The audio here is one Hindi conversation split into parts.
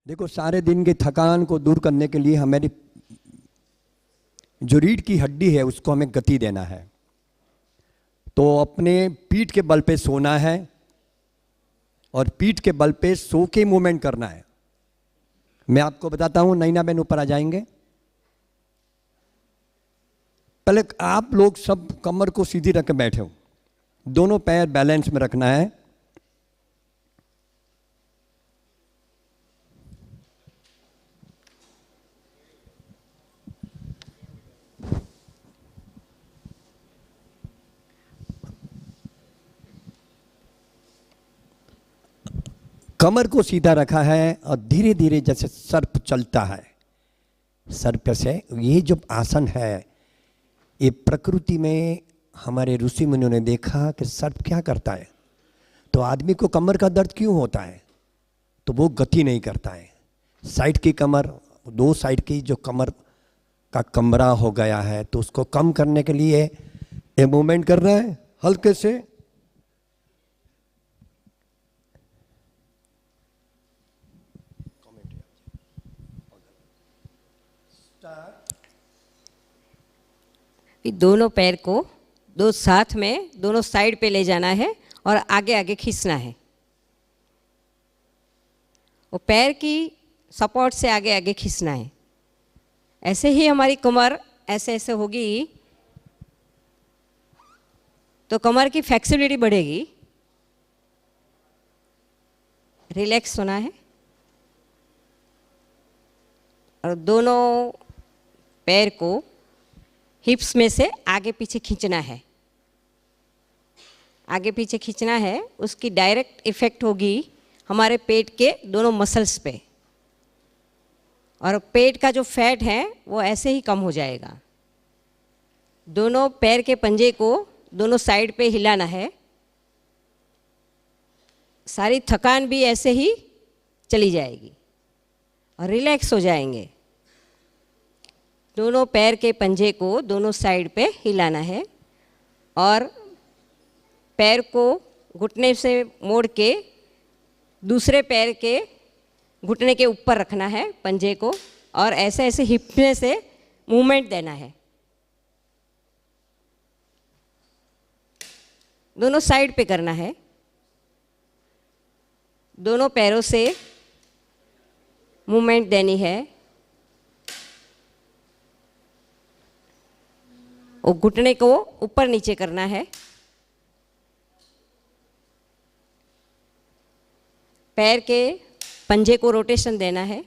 देखो, सारे दिन की थकान को दूर करने के लिए हमारी जो रीढ़ की हड्डी है उसको हमें गति देना है। तो अपने पीठ के बल पे सोना है और पीठ के बल पे सो के मूवमेंट करना है। मैं आपको बताता हूं, नैना बहन ऊपर आ जाएंगे। पहले आप लोग सब कमर को सीधी रख के बैठे हो, दोनों पैर बैलेंस में रखना है। कमर को सीधा रखा है और धीरे धीरे जैसे सर्प चलता है, सर्प से ये जो आसन है, ये प्रकृति में हमारे ऋषि मुनियों ने देखा कि सर्प क्या करता है। तो आदमी को कमर का दर्द क्यों होता है, तो वो गति नहीं करता है। साइड की कमर, दो साइड की जो कमर का कमरा हो गया है, तो उसको कम करने के लिए ये मूवमेंट करना है हल्के से। दोनों पैर को दो साथ में दोनों साइड पे ले जाना है और आगे आगे खींचना है। वो पैर की सपोर्ट से आगे आगे खींचना है। ऐसे ही हमारी कमर ऐसे ऐसे होगी तो कमर की फ्लेक्सिबिलिटी बढ़ेगी। रिलैक्स होना है और दोनों पैर को हिप्स में से आगे पीछे खींचना है। आगे पीछे खींचना है, उसकी डायरेक्ट इफेक्ट होगी हमारे पेट के दोनों मसल्स पे, और पेट का जो फैट है वो ऐसे ही कम हो जाएगा। दोनों पैर के पंजे को दोनों साइड पे हिलाना है। सारी थकान भी ऐसे ही चली जाएगी और रिलैक्स हो जाएंगे। दोनों पैर के पंजे को दोनों साइड पे हिलाना है और पैर को घुटने से मोड़ के दूसरे पैर के घुटने के ऊपर रखना है पंजे को, और ऐसे ऐसे हिपने से मूवमेंट देना है। दोनों साइड पे करना है। दोनों पैरों से मूवमेंट देनी है। और घुटने को ऊपर नीचे करना है। पैर के पंजे को रोटेशन देना है।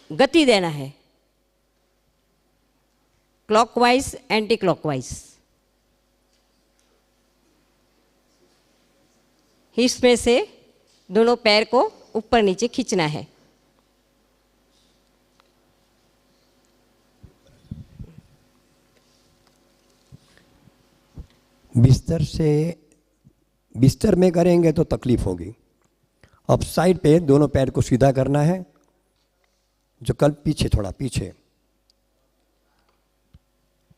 गति देना है, क्लॉकवाइज एंटी क्लॉकवाइज। हिप्स में से दोनों पैर को ऊपर नीचे खींचना है। बिस्तर में करेंगे तो तकलीफ होगी। अब साइड पे दोनों पैर को सीधा करना है, जो कल पीछे, थोड़ा पीछे।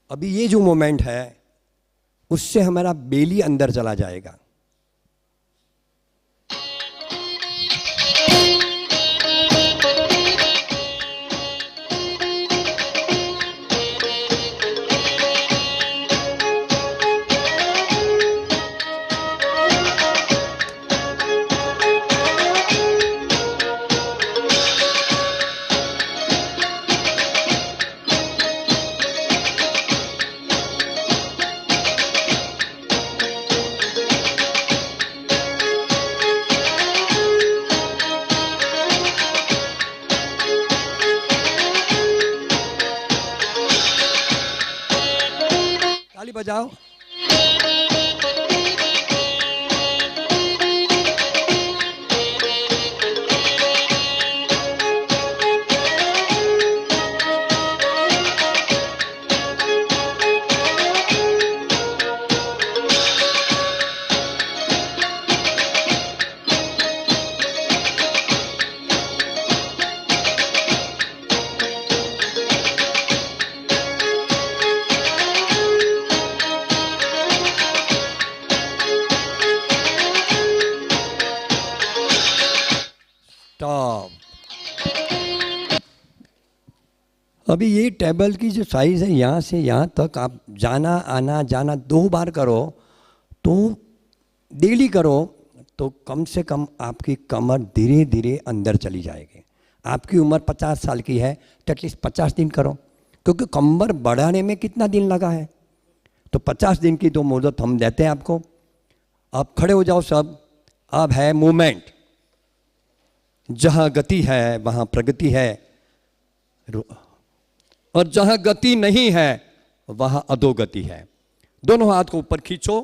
अभी ये जो मोमेंट है उससे हमारा बेली अंदर चला जाएगा। ताली बजाओ। अभी ये टेबल की जो साइज़ है, यहाँ से यहाँ तक आप जाना आना जाना 2 बार करो, तो डेली करो, तो कम से कम आपकी कमर धीरे धीरे अंदर चली जाएगी। आपकी उम्र 50 साल की है तो एटलीस्ट 50 दिन करो, क्योंकि कमर बढ़ाने में कितना दिन लगा है, तो 50 दिन की तो मुहलत हम देते हैं आपको। अब खड़े हो जाओ सब। अब है मूवमेंट। जहाँ गति है वहाँ प्रगति है, और जहाँ गति नहीं है वहाँ अधोगति है। दोनों हाथ को ऊपर खींचो।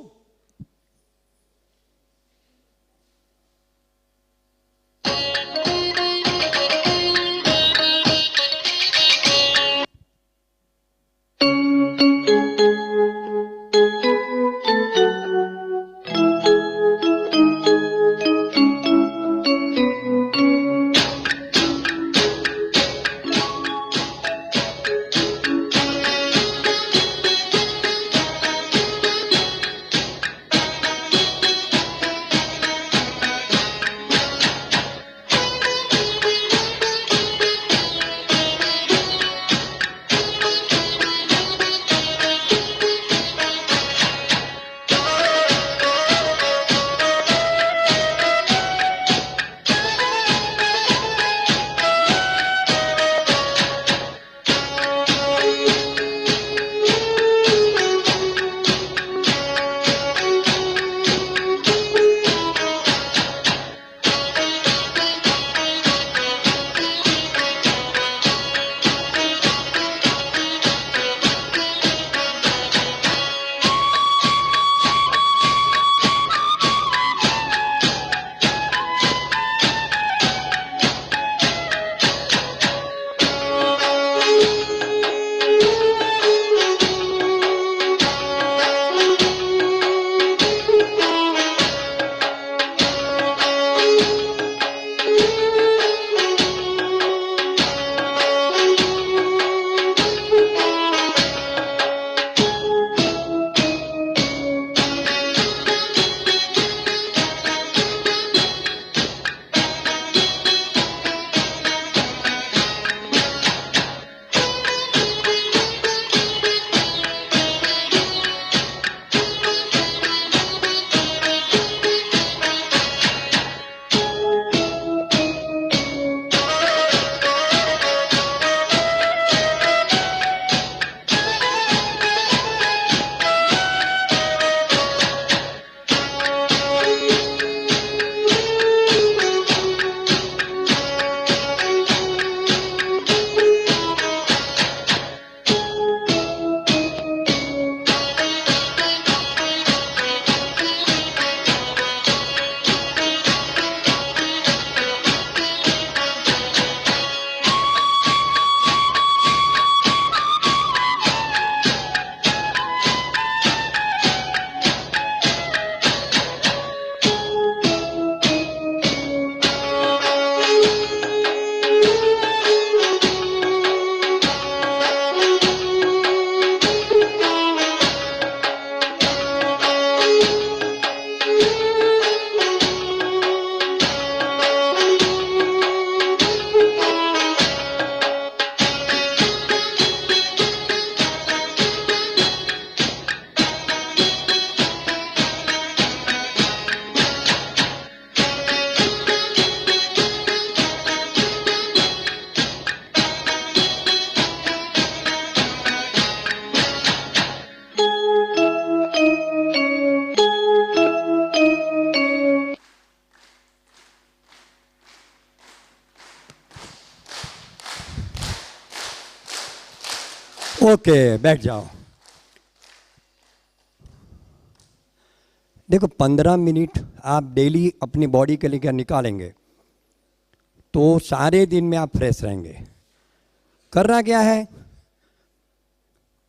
ओके, बैठ जाओ। देखो 15 मिनट आप डेली अपनी बॉडी के लिए निकालेंगे तो सारे दिन में आप फ्रेश रहेंगे। करना क्या है,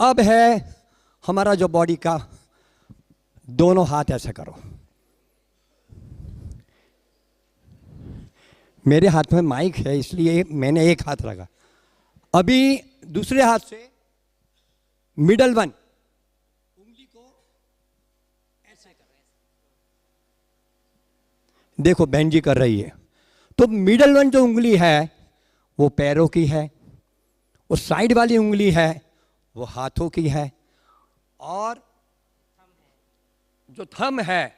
अब है हमारा जो बॉडी का, दोनों हाथ ऐसे करो। मेरे हाथ में माइक है इसलिए मैंने एक हाथ रखा। अभी दूसरे हाथ से मिडल वन उंगली को ऐसे कर रहे हैं। देखो बहन जी कर रही है। तो मिडल वन जो उंगली है वो पैरों की है वो साइड वाली उंगली है वो हाथों की है, और जो थंब है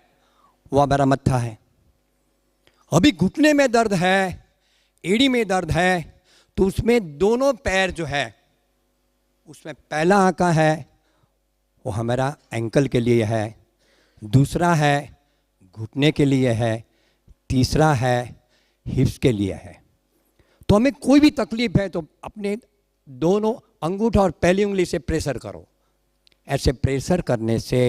वो हमारा मत्था है। अभी घुटने में दर्द है, एड़ी में दर्द है, तो उसमें दोनों पैर जो है उसमें पहला आंका है वो हमारा एंकल के लिए है, दूसरा है घुटने के लिए है, तीसरा है हिप्स के लिए है। तो हमें कोई भी तकलीफ है तो अपने दोनों अंगूठा और पहली उंगली से प्रेशर करो। ऐसे प्रेशर करने से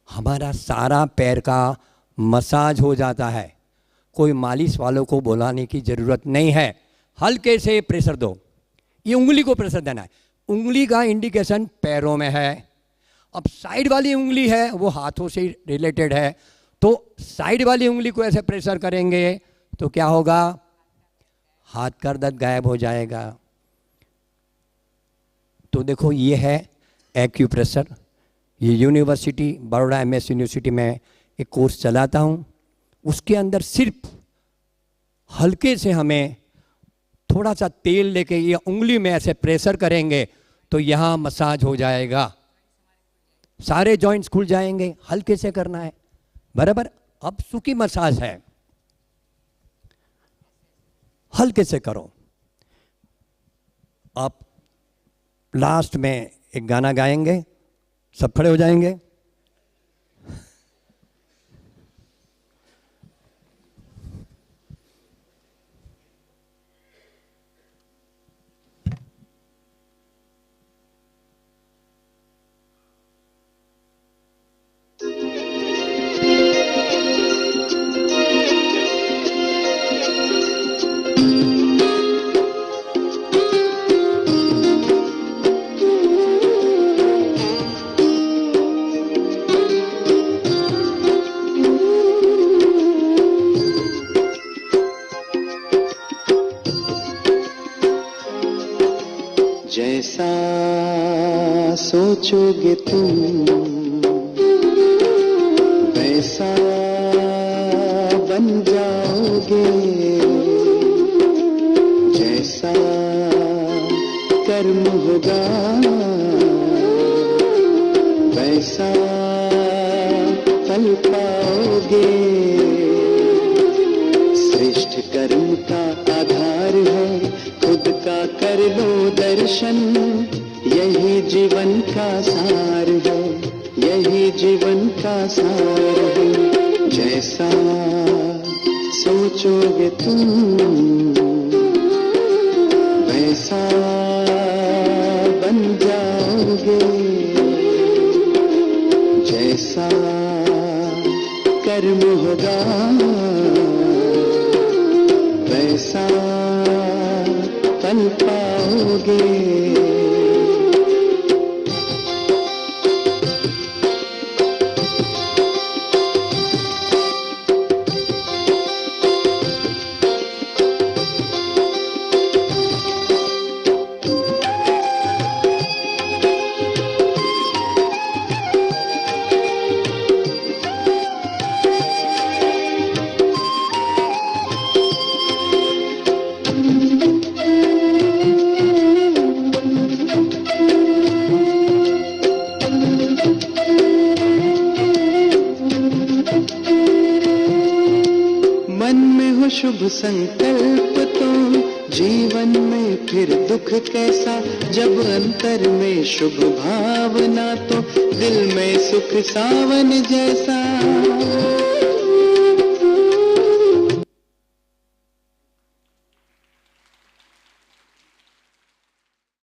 हमारा सारा पैर का मसाज हो जाता है। कोई मालिश वालों को बुलाने की ज़रूरत नहीं है, हल्के से प्रेशर दो। ये उंगली को प्रेशर देना है, उंगली का इंडिकेशन पैरों में है। अब साइड वाली उंगली है वो हाथों से रिलेटेड है, तो साइड वाली उंगली को ऐसे प्रेशर करेंगे तो क्या होगा, हाथ का दर्द गायब हो जाएगा। तो देखो ये है एक्यूप्रेशर। ये यूनिवर्सिटी बड़ौदा MS यूनिवर्सिटी में एक कोर्स चलाता हूँ, उसके अंदर सिर्फ हल्के से हमें थोड़ा सा तेल लेके ये उंगली में ऐसे प्रेशर करेंगे तो यहाँ मसाज हो जाएगा, सारे जॉइंट्स खुल जाएंगे। हल्के से करना है, बराबर। अब सूखी मसाज है, हल्के से करो। आप लास्ट में एक गाना गाएंगे, सब खड़े हो जाएंगे। जैसा सोचोगे तुम वैसा बन जाओगे, जैसा कर्म होगा वैसा फल पाओगे। श्रेष्ठ कर्म का आधार है खुद का कर लो दर्शन, यही जीवन का सार है, यही जीवन का सार है। जैसा सोचोगे तुम वैसा बन जाओगे, जैसा कर्म होगा वैसा फल पाओगे। शुभ संकल्प तो जीवन में फिर दुख कैसा, जब अंतर में शुभ भावना तो दिल में सुख सावन जैसा।